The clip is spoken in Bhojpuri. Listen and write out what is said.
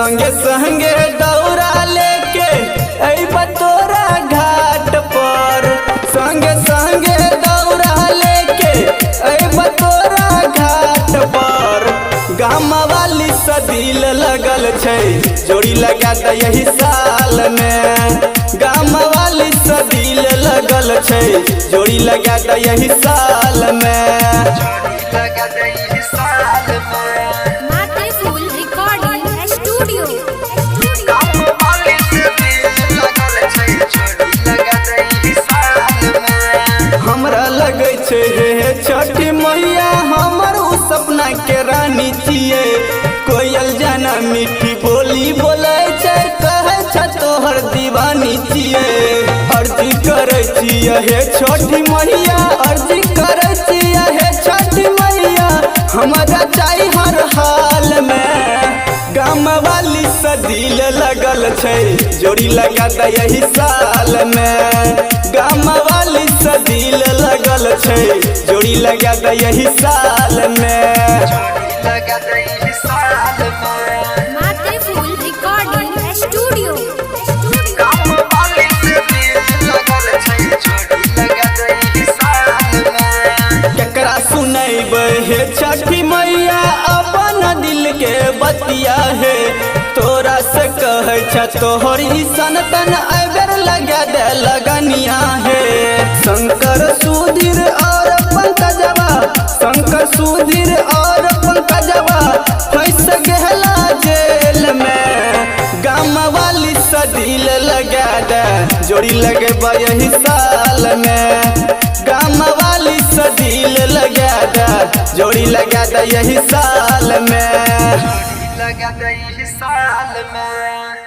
संगे संगे दौरा लेके अइबा तोरा घाट पर, संगे संगे दौरा लेके अइबा तोरा घाट पर। गाम वाली सदिल लगल छै जोड़ी लगा द यही साल में, गाम वाली सदिल लगल छै जोड़ी लगा द यही साल में। हमरा लगे छै हे छठी मैया हमर उ सपना के रानी छिए। कोयल जाना मीठी बोली बोले छै, कहे छ तोहर दीवानी छिए। अर्जी करे छिए हे छठी मैया, अर्जी करे छिए हे छठी मैया, हमरा चाही हर हाल में। गाम वाली सदिल लगल छै जोड़ी लगा द यही साल में, गाम वाली सदिल लगल छै जोड़ी लगा द यही साल में। केकरा सुनैबे हे छठी मैया अपन दिल के बतिया है, तोरा से कहे छ तोहरी सनतन अबर लगा दे लगनिया है। शंकर सुधीर और पंकजवा, शंकर सुधीर और पंकजवा फंस गहला जेल में। गाम वाली सदिल लगा दे जोड़ी लगे यही साल में, गाम वाली सदिल लगा दे जोड़ी लगा दे यही साल में। लगा दे यही साल में।